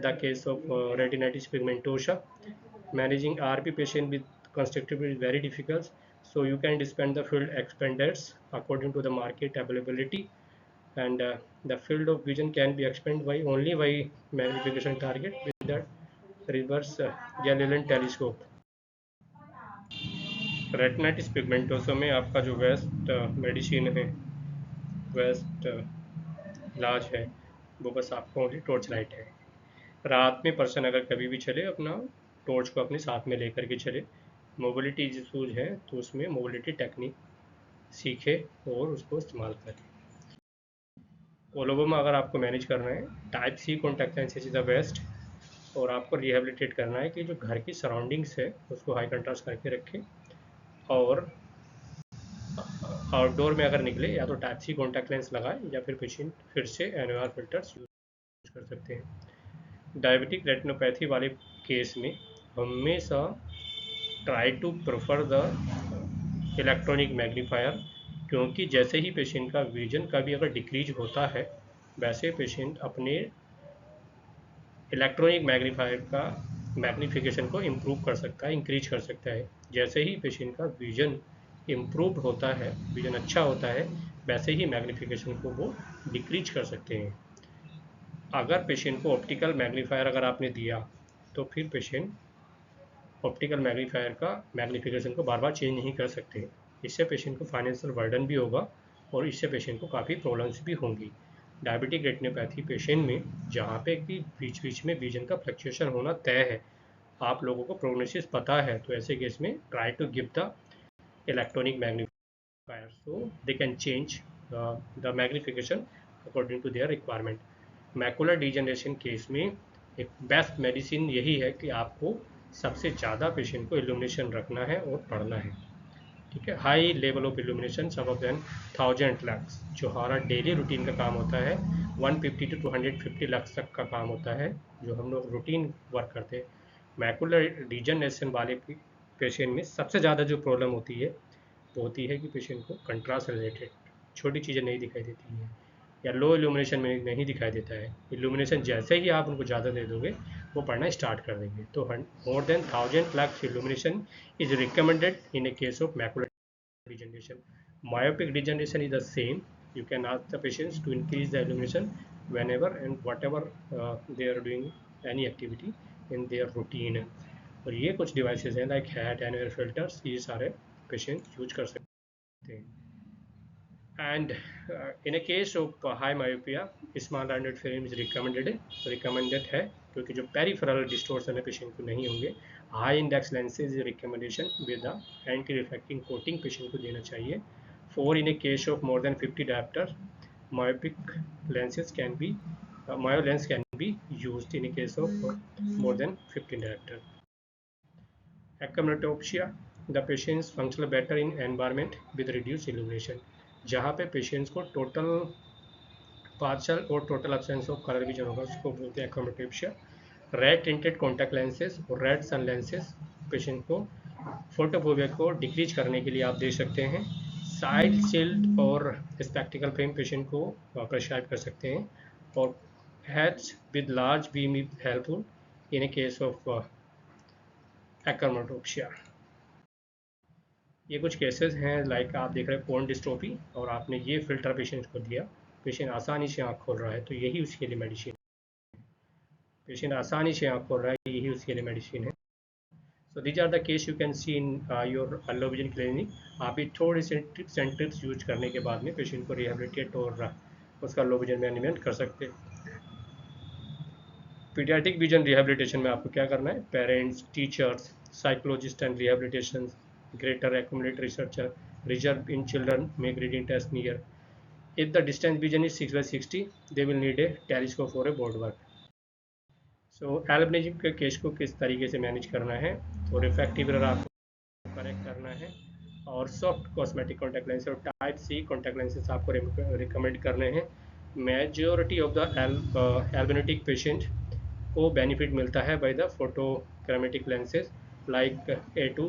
the case of retinitis pigmentosa. Managing RP patient with conjunctivitis is very difficult, so you can dispense the field expanders according to the market availability, and the field of vision can be expanded by only by magnification target with the reverse Galilean telescope. Retinitis pigmentosa में आपका जो waste medicine है, waste इलाज है, वो बस आपको only torch light है। रात में पर्सन अगर कभी भी चले अपना टॉर्च को अपने साथ में लेकर के चले। मोबिलिटी इशूज है तो उसमें मोबिलिटी टेक्निक सीखे और उसको इस्तेमाल करें। कोलोबोमा अगर आपको मैनेज करना है, type C contact lenses is the best, और आपको रिहेबिलिटेट करना है कि जो घर की सराउंडिंग्स है उसको हाई कंट्रास्ट करके रखें, और आउटडोर में अगर निकले या तो टाइप सी कॉन्टैक्ट लेंस लगाए या फिर पेशेंट फिर से NOR फिल्टर्स यूज कर सकते हैं। डायबिटिक रेटिनोपैथी वाले केस में हमेशा try to prefer the electronic magnifier, क्योंकि जैसे ही पेशेंट का विजन का भी अगर डिक्रीज होता है, वैसे पेशेंट अपने इलेक्ट्रॉनिक मैग्नीफायर का मैग्नीफिकेशन को इम्प्रूव कर सकता है, इंक्रीज कर सकता है। जैसे ही पेशेंट का विजन इम्प्रूव होता है, विजन अच्छा होता है, वैसे ही मैग्नीफिकेशन को वो डिक्रीज कर सकते हैं। अगर पेशेंट को ऑप्टिकल मैग्नीफायर अगर आपने दिया, तो फिर पेशेंट ऑप्टिकल मैग्नीफायर का मैग्नीफिकेशन को बार बार चेंज नहीं कर सकते। इससे पेशेंट को फाइनेंशियल बर्डन भी होगा और इससे पेशेंट को काफ़ी प्रॉब्लम्स भी होंगी। डायबिटिक रेटिनोपैथी पेशेंट में जहाँ पे कि बीच बीच में विजन का फ्लक्चुएशन होना तय है, आप लोगों को प्रोग्नोसिस पता है, तो ऐसे केस में try to give the electronic magnifier so they can change the magnification according to their requirement. Macular degeneration case में एक बेस्ट मेडिसिन यही है कि आपको सबसे ज़्यादा पेशेंट को इल्यूमिनेशन रखना है और पढ़ना है, ठीक है। हाई लेवल ऑफ इल्यूमिनेशन, सब ऑफ देन 1000 लक्स, जो हमारा डेली रूटीन का काम होता है, 150 to 250 लक्स तक का काम होता है जो हम लोग रूटीन वर्क करते हैं। मैकुलर डिजनरेशन वाले पेशेंट में सबसे ज़्यादा जो प्रॉब्लम होती है वो होती है कि पेशेंट को कंट्रास्ट रिलेटेड छोटी चीज़ें नहीं दिखाई देती हैं या लो इल्यूमिनेशन में नहीं दिखाई देता है। इल्यूमिनेशन जैसे ही आप उनको ज़्यादा दे दोगे वो पढ़ना स्टार्ट कर देंगे। तो more than 1000 lux illumination is recommended in a case of macular degeneration. Myopic degeneration is the same. You can ask the patients to increase the illumination whenever and whatever they are doing any activity in their routine. और ये कुछ devices हैं like hat and air filters, ये सारे patient use कर सकते हैं। And in a case of high myopia, small rounded film is recommended है, क्योंकि जो पेरिफेरल डिस्टॉर्शन है पेशेंट को नहीं होंगे। High index lenses recommendation with the anti reflecting coating patient को देना चाहिए। For in a case of more than 50 dioptre, myopic lenses can be myo lens can be used in a case of more than 15 diopter. Acrometopsia, the patients function better in environment with reduced illumination, जहाँ पे patients को total partial और total absence of colour vision होगा, उसको बोलते हैं achromatopsia. Red tinted contact lenses और red sun lenses patient को फोटोफोबिया को डिक्रीज करने के लिए आप दे सकते हैं। साइड शील्ड और स्पेक्टिकल फ्रेम पेशेंट को प्रेस्क्राइब कर सकते हैं, और hats with large beam is helpful in a case of achromatopsia. ये कुछ केसेस हैं, लाइक आप देख रहे हैं कोन डिस्ट्रोफी, और आपने ये फ़िल्टर पेशेंट को दिया, पेशेंट आसानी से आँख खोल रहा है, तो यही उसके लिए मेडिसिन। पेशेंट आसानी से आँख खोल रहा है, यही उसके लिए मेडिसिन है। So these are the case you can see in your low vision clinic. आप ये थोड़े से टिप्स एंड ट्रिक्स यूज करने के बाद में पेशेंट को रिहेबिलिटेट और उसका लो विजन मैनेजमेंट कर सकते हैं। पीडियाट्रिक विजन रिहेबिलिटेशन में आपको क्या करना है? Parents, teachers, psychologist and rehabilitation, greater accumulate researcher, reserve in children make reading test near. If the distance vision is 6/60, they will need a telescope for a board work. So albinism के case को किस तरीके से manage करना है? तो refractive error आपको correct करना है, और सॉफ्ट कॉस्मेटिक कॉन्टैक्ट लेंस और टाइप सी कॉन्टैक्ट लेंसेज आपको रिकमेंड करने हैं। मेजोरिटी ऑफ द एल्बिनिटिक पेशेंट को बेनिफिट मिलता है by the photochromatic lenses like A2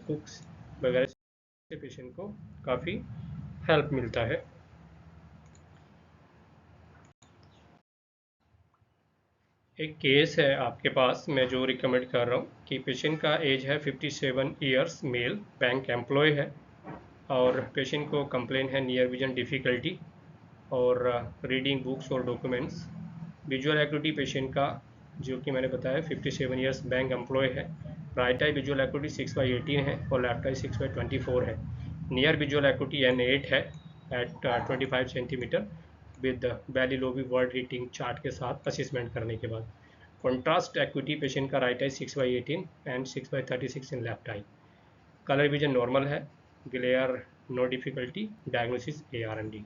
कुक्स वगैरह से पेशेंट को काफ़ी हेल्प मिलता है। एक केस है आपके पास, मैं जो रिकमेंड कर रहा हूँ कि पेशेंट का एज है 57 ईयर्स, मेल, बैंक एम्प्लॉय है, और पेशेंट को कंप्लेन है नियर विजन डिफ़िकल्टी और रीडिंग बुक्स और डॉक्यूमेंट्स। विजुअल एक्टिविटी पेशेंट का, जो कि मैंने बताया 57 ईयर्स, बैंक एम्प्लॉय है, राइट आई विजुअल एक्टिविटी 6/18 है और लेफ्ट आई 6/24 है। नियर विजुअल एक्टिविटी N8 है at 25 centimetre with Bailey Lovie word reading chart के साथ असेसमेंट करने के बाद। कॉन्ट्रास्ट एक्टिविटी पेशेंट का right eye 6/18 and 6/36 in left eye. Colour vision normal है, glare no difficulty, diagnosis ARND।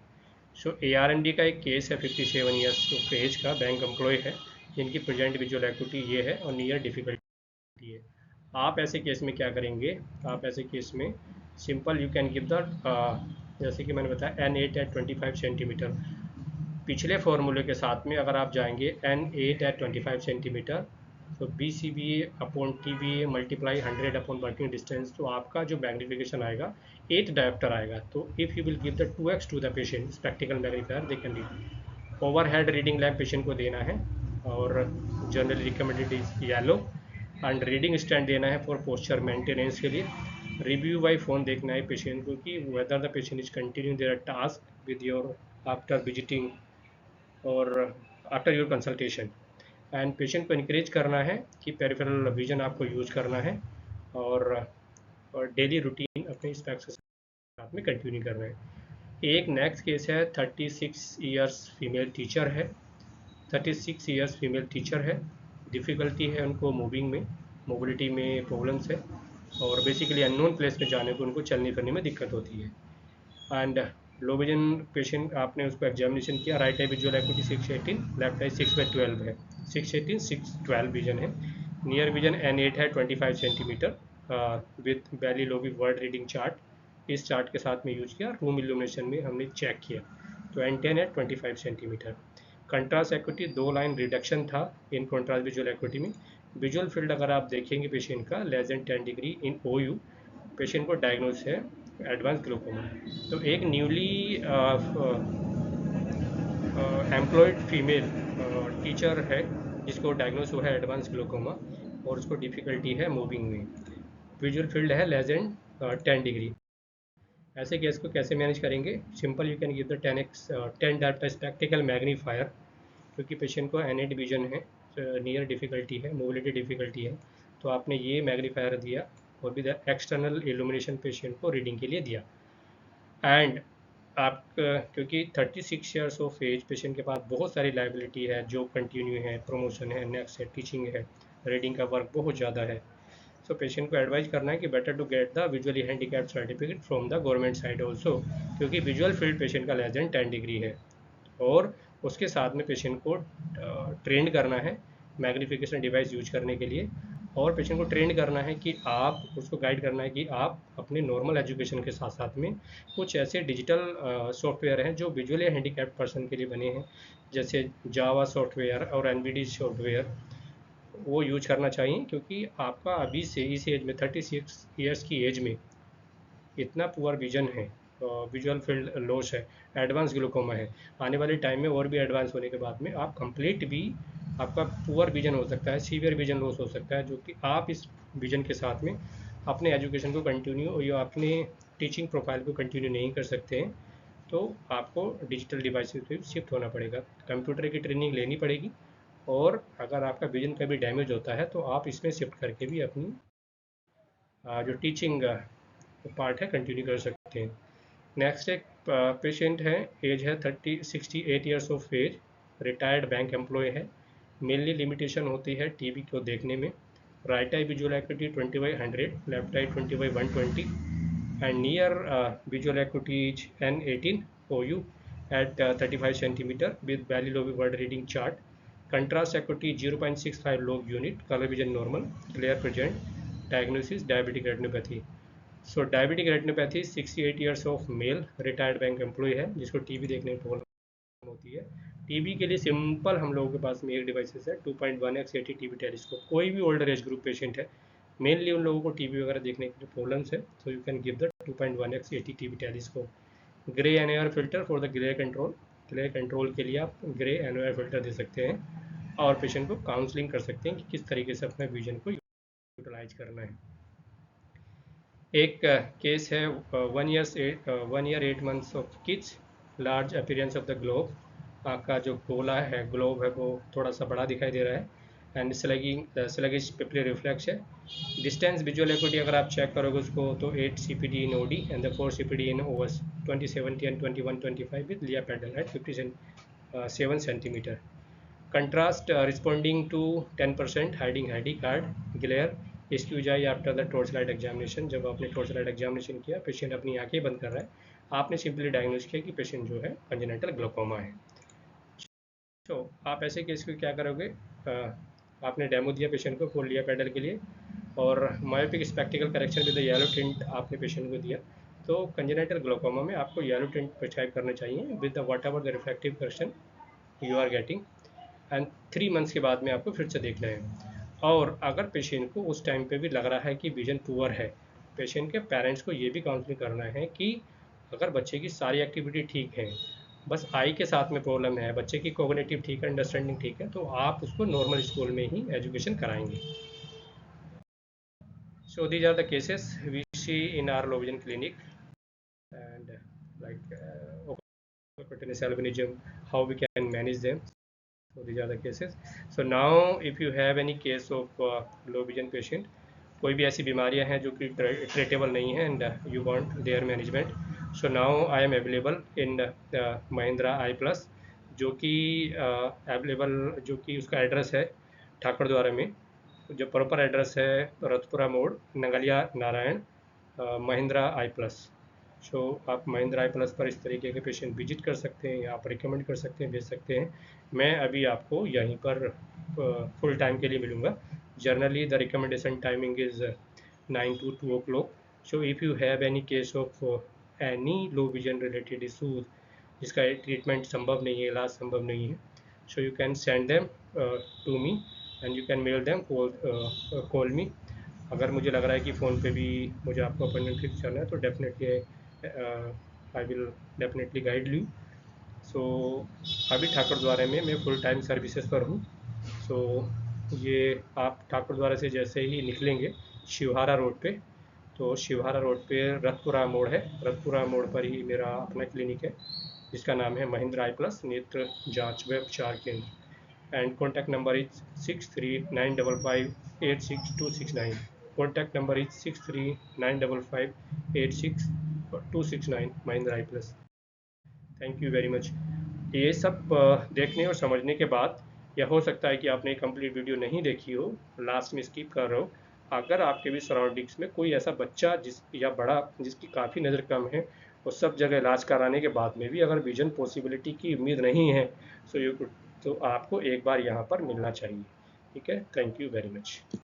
So ARND का एक केस है 57 ईयर्स ऑफ एज का, बैंक एम्प्लॉय है, जिनकी प्रेजेंट विजुअल एक्टिविटी ये है और नियर डिफिकल्टी है। आप ऐसे केस में क्या करेंगे? आप ऐसे केस में simple you can give the, जैसे कि मैंने बताया N8 एट 25 सेंटीमीटर, पिछले फॉर्मूले के साथ में अगर आप जाएंगे N8 एट 25 सेंटीमीटर, तो BCBA upon TBA multiply 100 upon working distance, तो आपका जो मैग्नीफिकेशन आएगा 8 डायोप्टर आएगा। तो if you will give the 2x to the patient spectacle magnifier, they can read. Overhead reading lamp patient को देना है, और generally recommended is yellow, and reading stand देना है फॉर पोस्चर मेंटेनेंस के लिए। रिव्यू बाई फ़ोन देखना है पेशेंट को कि whether the patient is continue their task with your after visiting और after your consultation. And patient को इनक्रेज करना है कि पेरिफेरल विजन आपको यूज करना है, और डेली रूटीन अपने स्पेक्स के साथ में कंटिन्यू करना है। एक नेक्स्ट केस है, 36 ईयर्स फीमेल टीचर है, 36 ईयर्स फीमेल टीचर है, डिफ़िकल्टी है उनको मूविंग में, मोबिलिटी में प्रॉब्लम्स है, और बेसिकली अननोन प्लेस में जाने को उनको चलने फिरने में दिक्कत होती है। एंड लो विजन पेशेंट, आपने उसको एग्जामिनेशन किया, right eye visual activity 6/18, left eye 6/12 है, 6/18 6/12 विजन है। नियर विजन N8 है 25 centimetre with Bailey Lovie word reading chart, इस चार्ट के साथ में यूज किया, रूम इल्यूमिनेशन में हमने चेक किया, तो N10 है 25 centimetre. Contrast equity 2 line reduction था इन कॉन्ट्रास्ट विजुअल एक्विटी में। विजुअल फील्ड अगर आप देखेंगे पेशेंट का less than 10 degree in OU, patient को डायग्नोस है एडवांस ग्लूकोमा। तो एक न्यूली एम्प्लॉयड फीमेल टीचर है जिसको डायग्नोस हुआ है एडवांस ग्लूकोमा, और उसको डिफ़िकल्टी है मूविंग में, विजुअल फील्ड है लेस देन 10 डिग्री। ऐसे केस को कैसे मैनेज करेंगे? Simple, you can give the 10 data spectacled magnifier, क्योंकि पेशेंट को N8 विजन है, नियर डिफ़िकल्टी है, मोबिलिटी डिफ़िकल्टी है, तो आपने ये मैग्नीफायर दिया, और भी द एक्सटर्नल इल्यूमिनेशन पेशेंट को रीडिंग के लिए दिया। एंड आप क्योंकि 36 ईयर्स ऑफ एज पेशेंट के पास बहुत सारी लाइबिलिटी है, जॉब कंटिन्यू है, प्रमोशन है, नेक्स्ट है, टीचिंग है, रीडिंग का वर्क बहुत ज़्यादा है, सो पेशेंट को एडवाइस करना है कि better to get the visually handicapped certificate from the government side also, क्योंकि विजुअल फील्ड पेशेंट का लेस देन 10 डिग्री है, और उसके साथ में पेशेंट को ट्रेंड करना है मैग्नीफिकेशन डिवाइस यूज करने के लिए, और पेशेंट को ट्रेंड करना है कि आप उसको गाइड करना है कि आप अपने नॉर्मल एजुकेशन के साथ साथ में कुछ ऐसे डिजिटल सॉफ्टवेयर हैं जो विजुअली हैंडीकैप्ड पर्सन के लिए बने हैं, जैसे जावा सॉफ्टवेयर और NVD सॉफ्टवेयर, वो यूज करना चाहिए, क्योंकि आपका अभी से इस एज में 36 ईयर्स की एज में इतना पुअर विजन है, विजुअल फील्ड लॉस है, एडवांस ग्लूकोमा है, आने वाले टाइम में और भी एडवांस होने के बाद में आप कंप्लीट भी, आपका पुअर विजन हो सकता है, सीवियर विजन लॉस हो सकता है, जो कि आप इस विजन के साथ में अपने एजुकेशन को कंटिन्यू या अपने टीचिंग प्रोफाइल को कंटिन्यू नहीं कर सकते हैं, तो आपको डिजिटल डिवाइसेस पे शिफ्ट होना पड़ेगा, कंप्यूटर की ट्रेनिंग लेनी पड़ेगी। और अगर आपका विजन कभी डैमेज होता है तो आप इसमें शिफ्ट करके भी अपनी जो टीचिंग पार्ट है कंटिन्यू कर सकते हैं। नेक्स्ट एक पेशेंट है, एज है 68 years of age, retired bank employ है। मेनली लिमिटेशन होती है टीवी को देखने में। Right eye visual activity 20/100, left eye 20/120 and near visual acuity is N18 OU at 35 centimeter with Valley Lobe word reading chart. Contrast acuity 0.65 log unit, color vision normal, clear present. Diagnosis diabetic retinopathy. So diabetic retinopathy 68 years of male, retired bank employ है जिसको TV देखने में problem होती है। TV के लिए simple हम लोगों के पास में एक डिवाइसेस है, 2.1x 80 टीवी टेलीस्कोप। कोई भी ओल्डर एज ग्रुप पेशेंट है, मेनली उन लोगों को टीवी वगैरह देखने के लिए प्रॉब्लम्स है, so you can give the 2.1x 80 TV telescope. Grey NOR filter for the grey control, grey control के लिए आप ग्रे एनओआर फिल्टर दे सकते हैं और पेशेंट को काउंसलिंग कर सकते हैं कि किस तरीके से अपने विजन को यूटिलाइज करना है। एक केस है 1 year 8 months of kids, large appearance of the globe. आँख का जो गोला है, ग्लोब है, वो थोड़ा सा बड़ा दिखाई दे रहा है एंड स्लगिश पिपली रिफ्लेक्स है। डिस्टेंस विजुअल एक्टिविटी अगर आप चेक करोगे उसको तो 8 CPD in OD and the 4 CPD in OS, 20/70 and 21/25 with Lea paddle at 57 centimetre. Contrast responding to 10%, hiding ID card, glare, excuse eye after the torchlight examination। जब आपने torchlight examination किया, patient अपनी आंखें बंद कर रहा है, आपने सिंपली डायग्नोज किया कि पेशेंट जो है कंजेनिटल ग्लोकोमा है। तो आप ऐसे केस को क्या करोगे, आपने डेमो दिया पेशेंट को फुल लिया पैडल के लिए और myopic spectacled correction with yellow tint आपने पेशेंट को दिया, तो कंजेनिटल ग्लोकोमा में आपको येलो टिंट प्रिस्क्राइब करना चाहिए with the whatever the reflective correction you are getting and 3 months के बाद में आपको फिर से देखना है। और अगर पेशेंट को उस टाइम पे भी लग रहा है कि विजन पुअर है, पेशेंट के पेरेंट्स को ये भी काउंसलिंग करना है कि अगर बच्चे की सारी एक्टिविटी ठीक है, बस आई के साथ में प्रॉब्लम है, बच्चे की कोग्निटिव ठीक है, अंडरस्टैंडिंग ठीक है, तो आप उसको नॉर्मल स्कूल में ही एजुकेशन कराएंगे। So these are the cases we see in our low vision clinic and like opportunity albinism, how we can manage them. So these are the cases. So now if you have any case of low vision patient, कोई भी ऐसी बीमारियां हैं जो कि treatable नहीं है and you want there management, so now I am available in Mahindra I plus, जो कि अवेलेबल, जो कि उसका एड्रेस है ठाकुर द्वारा में, जो प्रॉपर एड्रेस है रतपुरा मोड़, नंगलिया नारायण, महिंद्रा आई प्लस। सो आप महिंद्रा आई प्लस पर इस तरीके के पेशेंट विजिट कर सकते हैं या आप रिकमेंड कर सकते हैं, भेज सकते हैं। मैं अभी आपको यहीं पर फुल टाइम के लिए मिलूँगा। Generally the recommendation timing is 9 to 2 o'clock. So if you have any case of any low vision related issues जिसका ट्रीटमेंट संभव नहीं है, इलाज संभव नहीं है, so you can send them to me and you can mail them, call me। अगर मुझे लग रहा है कि फ़ोन पे भी मुझे आपको अपॉइंटमेंट फिक्स करना है तो definitely I will definitely guide you. So अभी ठाकुर द्वारा में मैं फुल टाइम सर्विसेज पर हूँ। सो ये आप ठाकुर द्वारा से जैसे ही निकलेंगे शिवहारा रोड पे, तो शिवहारा रोड पे रतपुरा मोड़ है, रतपुरा मोड़ पर ही मेरा अपना क्लिनिक है जिसका नाम है महिंद्रा आई प्लस नेत्र जांच व उपचार केंद्र। And contact number is 6395586269। Contact number is 6395586269 Mahindra I plus. Thank you very much. ये सब देखने और समझने के बाद, या हो सकता है कि आपने कंप्लीट वीडियो नहीं देखी हो, लास्ट में स्किप कर रहे हो, अगर आपके भी सराउंडिंग्स में कोई ऐसा बच्चा जिस या बड़ा जिसकी काफ़ी नज़र कम है, और सब जगह इलाज कराने के बाद में भी अगर विजन पॉसिबिलिटी की उम्मीद नहीं है, तो आपको एक बार यहाँ पर मिलना चाहिए। ठीक है, थैंक यू वेरी मच।